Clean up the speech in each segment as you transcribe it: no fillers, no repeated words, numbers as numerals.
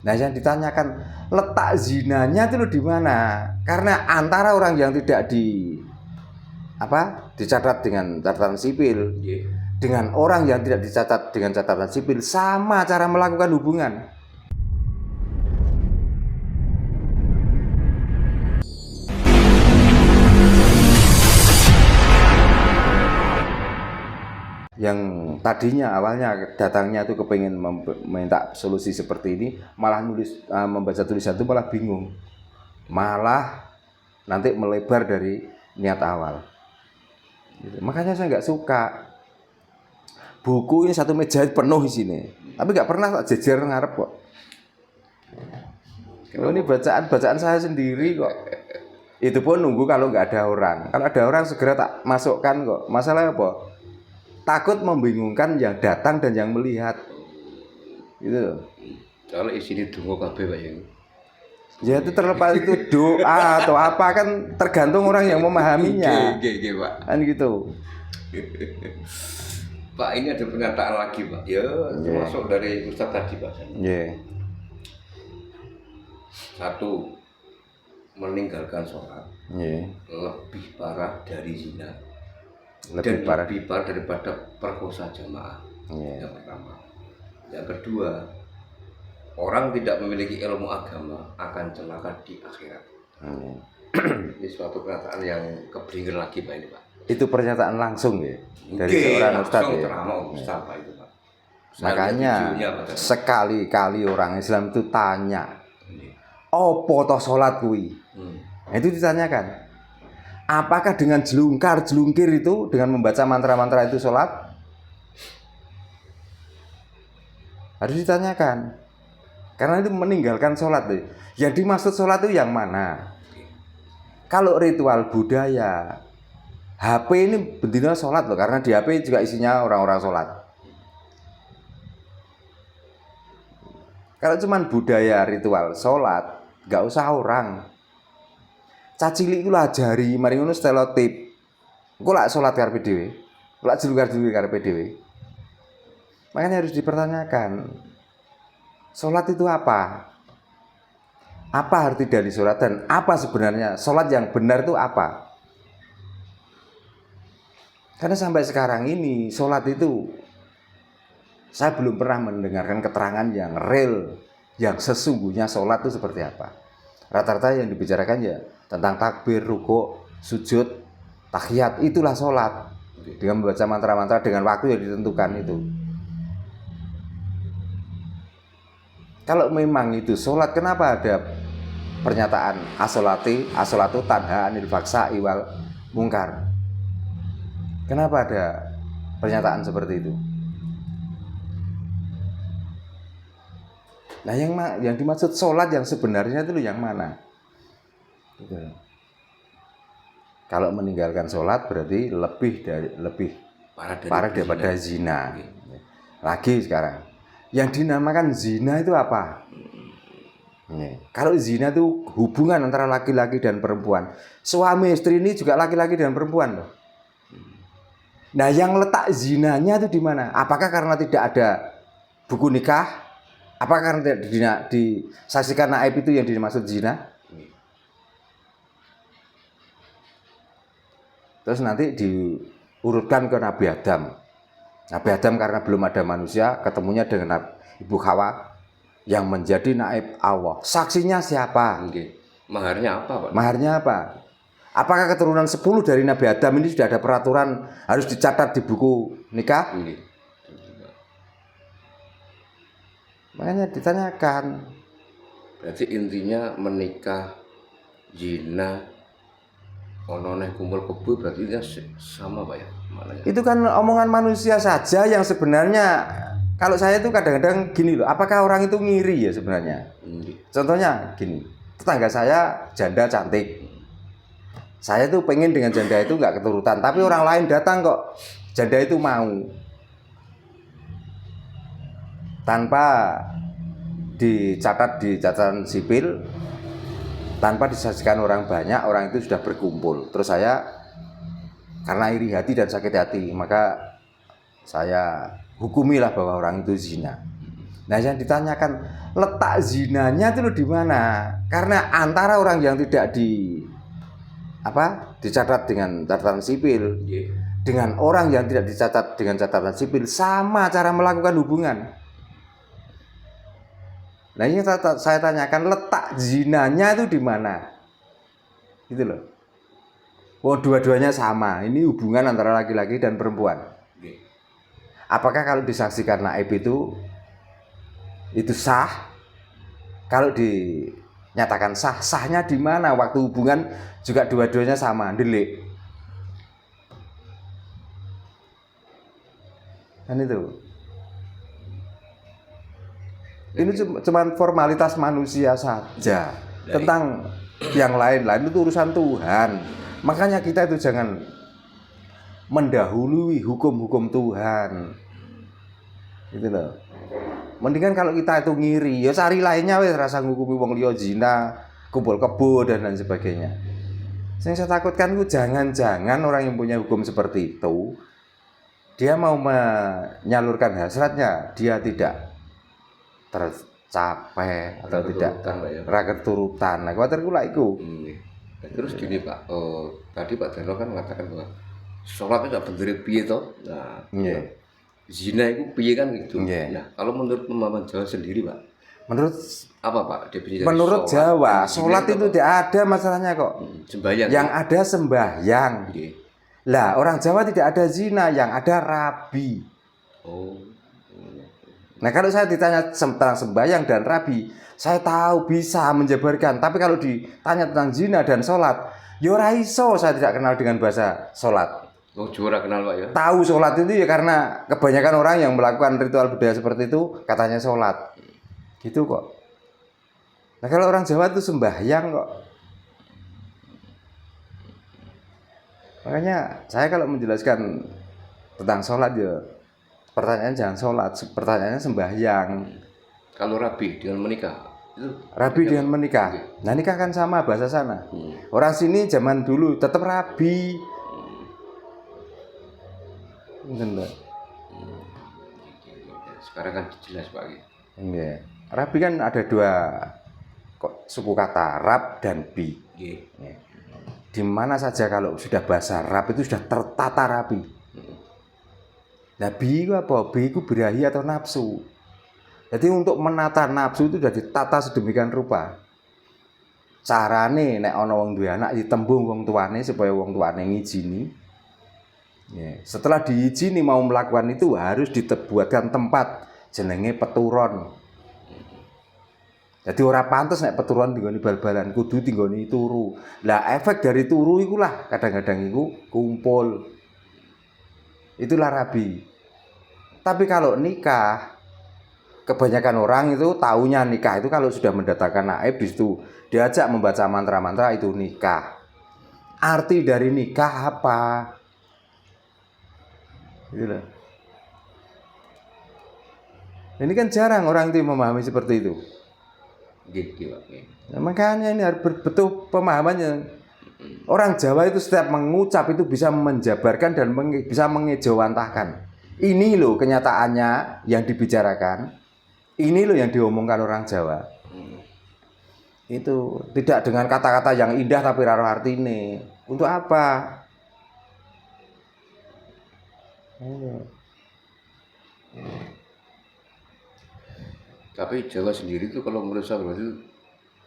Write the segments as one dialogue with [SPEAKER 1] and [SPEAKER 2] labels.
[SPEAKER 1] Nah, yang ditanyakan letak zinanya itu di mana? Karena antara orang yang tidak dicatat dengan catatan sipil, dengan orang yang tidak dicatat dengan catatan sipil, sama cara melakukan hubungan. Yang tadinya awalnya datangnya itu kepengen meminta solusi seperti ini, malah membaca tulisan itu malah bingung, malah nanti melebar dari niat awal. Makanya saya nggak suka buku ini, satu meja penuh isinya, tapi nggak pernah tak jejer ngarep kok. Ini bacaan saya sendiri kok. Itu pun nunggu kalau nggak ada orang. Kalau ada orang segera tak masukkan kok. Masalahnya apa? Takut membingungkan yang datang dan yang melihat. Gitu.
[SPEAKER 2] Kalau isinya dongo kabeh Pak ya.
[SPEAKER 1] Ya itu terlepas itu doa atau apa kan tergantung orang yang memahaminya.
[SPEAKER 2] Nggih, Pak.
[SPEAKER 1] Kan gitu.
[SPEAKER 2] Pak, ini ada pernyataan lagi, Pak. Ya, termasuk dari Ustaz tadi, Pak.
[SPEAKER 1] Iya.
[SPEAKER 2] Satu, meninggalkan sholat
[SPEAKER 1] Iya.
[SPEAKER 2] lebih parah dari zina.
[SPEAKER 1] Lebih parah
[SPEAKER 2] daripada perkosa jamaah.
[SPEAKER 1] Iya.
[SPEAKER 2] Yang pertama. Yang kedua, orang tidak memiliki ilmu agama akan celaka di akhirat. Ini suatu pernyataan yang keblinger lagi Pak ini Pak.
[SPEAKER 1] Itu pernyataan langsung ya dari seorang ustadz ya.
[SPEAKER 2] Ustadz Pak itu Pak.
[SPEAKER 1] Makanya sekali-kali orang Islam itu tanya, opo toh sholat kuwi? Nah, itu ditanyakan. Apakah dengan jelungkir itu, dengan membaca mantra-mantra itu sholat? Harus ditanyakan. Karena itu meninggalkan sholat. Yang dimaksud sholat itu yang mana? Kalau ritual budaya, HP ini bentuknya sholat loh. Karena di HP juga isinya orang-orang sholat. Kalau cuma budaya ritual sholat, nggak usah orang. Cacili itu lah jari, mari ngono stereotip. Kok lak sholat karepe dhewe? Lak jelungkar-jelungkir karepe dhewe. Makanya harus dipertanyakan. Sholat itu apa? Apa arti dari sholat dan apa sebenarnya sholat yang benar itu apa? Karena sampai sekarang ini sholat itu saya belum pernah mendengarkan keterangan yang real, yang sesungguhnya sholat itu seperti apa. Rata-rata yang dibicarakan ya tentang takbir, rukuk, sujud, tahiyat, itulah sholat. Dengan membaca mantra-mantra dengan waktu yang ditentukan itu. Kalau memang itu sholat, kenapa ada pernyataan as-sholatu tanha anil faksai wal mungkar? Kenapa ada pernyataan seperti itu? Nah, yang dimaksud sholat yang sebenarnya itu yang mana? Gitu. Kalau meninggalkan sholat berarti lebih parah daripada zina. Lagi sekarang, yang dinamakan zina itu apa? Kalau zina itu hubungan antara laki-laki dan perempuan. Suami istri ini juga laki-laki dan perempuan loh. Nah, yang letak zinanya itu di mana? Apakah karena tidak ada buku nikah? Apakah karena tidak disaksikan naib itu yang dimaksud zina? Terus nanti diurutkan ke Nabi Adam. Nabi Adam karena belum ada manusia, ketemunya dengan Ibu Hawa yang menjadi naib Allah. Saksinya siapa?
[SPEAKER 2] Maharnya apa, Pak?
[SPEAKER 1] Maharnya apa? Apakah keturunan 10 dari Nabi Adam ini sudah ada peraturan harus dicatat di buku nikah? Makanya ditanyakan.
[SPEAKER 2] Berarti intinya menikah, zina, ononeh kumpul kebo berarti sama Pak ya? Maknanya.
[SPEAKER 1] Itu kan omongan manusia saja yang sebenarnya kalau saya itu kadang-kadang gini loh, apakah orang itu ngiri ya sebenarnya? Contohnya gini, tetangga saya janda cantik. Saya tuh pengen dengan janda itu nggak keturutan, tapi orang lain datang kok janda itu mau. Tanpa dicatat di catatan sipil, tanpa disaksikan orang banyak, orang itu sudah berkumpul. Terus saya karena iri hati dan sakit hati, maka saya hukumilah bahwa orang itu zina. Nah, yang ditanyakan letak zinanya itu loh di mana? Karena antara orang yang tidak dicatat dengan catatan sipil dengan orang yang tidak dicatat dengan catatan sipil sama cara melakukan hubungan. Nah, ini saya tanyakan letak zinanya itu di mana? Gitu loh. Oh, dua-duanya sama. Ini hubungan antara laki-laki dan perempuan. Apakah kalau disaksikan naib itu sah? Kalau dinyatakan sah, sahnya di mana? Waktu hubungan juga dua-duanya sama, delik. Kan itu. Ini cuma formalitas manusia saja. Tentang yang lain-lain itu urusan Tuhan. Makanya kita itu jangan mendahului hukum-hukum Tuhan. Gitu loh. Mendingan kalau kita itu ngiri, ya cari lainnya wes rasa ngukumi wong liya zina, kumpul kebo dan lain sebagainya. Yang saya takutkan itu jangan-jangan orang yang punya hukum seperti itu dia mau menyalurkan hasratnya, dia tidak tercapai atau tidak rakyat turutan. Nah, khawatir kula iku.
[SPEAKER 2] Terus gini Pak, tadi Pak Darno kan mengatakan bahwa sholat itu bener piye toh? Nah, zina itu piye kan gitu. Nah, kalau menurut pemahaman Jawa sendiri Pak, menurut apa Pak definisi?
[SPEAKER 1] Menurut Jawa, sholat itu tidak ada masalahnya kok.
[SPEAKER 2] Sembahyang.
[SPEAKER 1] Yang ada sembahyang. Lah, orang Jawa tidak ada zina, yang ada rabi. Nah, kalau saya ditanya tentang sembahyang dan rabi, saya tahu bisa menjabarkan. Tapi kalau ditanya tentang zina dan sholat, ya ora iso, saya tidak kenal dengan bahasa sholat.
[SPEAKER 2] Oh, juara kenal Pak ya?
[SPEAKER 1] Tahu sholat itu ya karena kebanyakan orang yang melakukan ritual budaya seperti itu katanya sholat. Gitu kok. Nah, kalau orang Jawa itu sembahyang kok. Makanya saya kalau menjelaskan tentang sholat ya pertanyaannya jangan sholat, pertanyaannya sembahyang.
[SPEAKER 2] Kalau rabi dengan menikah itu
[SPEAKER 1] rabi dengan menikah. Nah, nikah kan sama bahasa sana. Orang sini zaman dulu tetap rabi.
[SPEAKER 2] Sekarang kan jelas Pak.
[SPEAKER 1] Iya. Rabi kan ada dua suku kata, rab dan bi. Di mana saja kalau sudah bahasa rab itu sudah tertata rapi. Nah, bi itu apa? Bi itu birahi atau nafsu. Jadi untuk menata nafsu itu sudah ditata sedemikian rupa. Carane nek ana wong duwe anak ditembung wong tuane supaya wong tuane ngijini. Setelah diizini mau melakukan itu harus dibuatkan tempat jenenge peturon. Jadi ora pantes nek peturon tinggoni bal-balan, kudu tinggoni turu. Lah efek dari turu ikulah kadang-kadang iku kumpul. Itulah rabi. Tapi kalau nikah, kebanyakan orang itu taunya nikah itu kalau sudah mendatangkan naib di situ diajak membaca mantra-mantra itu nikah. Arti dari nikah apa? Gitu loh. Ini kan jarang orang itu memahami seperti itu. Nah, makanya ini harus betul pemahamannya. Orang Jawa itu setiap mengucap itu bisa menjabarkan dan bisa mengejawantahkan. Ini loh kenyataannya yang dibicarakan. Ini loh yang diomongkan orang Jawa. Itu tidak dengan kata-kata yang indah tapi raro artine. Untuk apa?
[SPEAKER 2] Tapi Jawa sendiri itu kalau menurut saya berarti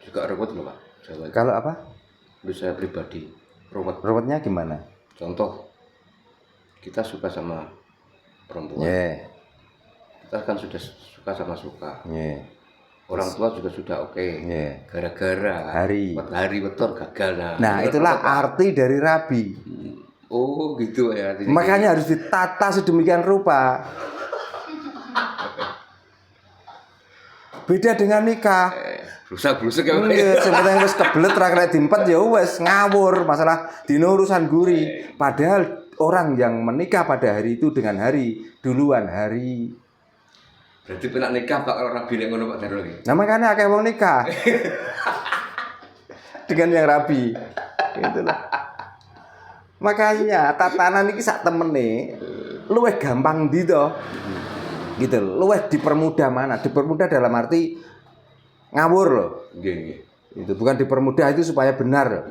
[SPEAKER 2] juga ruwet loh Pak. Jawa.
[SPEAKER 1] Kalau apa?
[SPEAKER 2] Menurut saya pribadi ruwet.
[SPEAKER 1] Ruwetnya gimana?
[SPEAKER 2] Contoh, kita suka sama perempuan. Kita kan sudah suka. Orang tua juga sudah oke. Gara-gara hari betul gagal.
[SPEAKER 1] Nah itulah arti dari rabi.
[SPEAKER 2] Oh gitu ya.
[SPEAKER 1] Makanya harus ditata sedemikian rupa. Beda dengan nikah.
[SPEAKER 2] Rusak-rusuk ya.
[SPEAKER 1] Sebenarnya wis kebelet ra kena diempet ya wis ngawur, masalah dino urusan guri. Padahal orang yang menikah pada hari itu dengan hari duluan hari.
[SPEAKER 2] Berarti penak nikah Pak kalau rabi nek ngono Pak Darno iki.
[SPEAKER 1] Nah makanya akeh wong nikah. Dengan yang rabi. Gitu loh. Makanya tatanan iki sak temene luwih gampang ndi to? Gitu. Luwih dipermudah mana? Dipermudah dalam arti ngawur loh.
[SPEAKER 2] Nggih, nggih.
[SPEAKER 1] Itu bukan dipermudah itu supaya benar loh.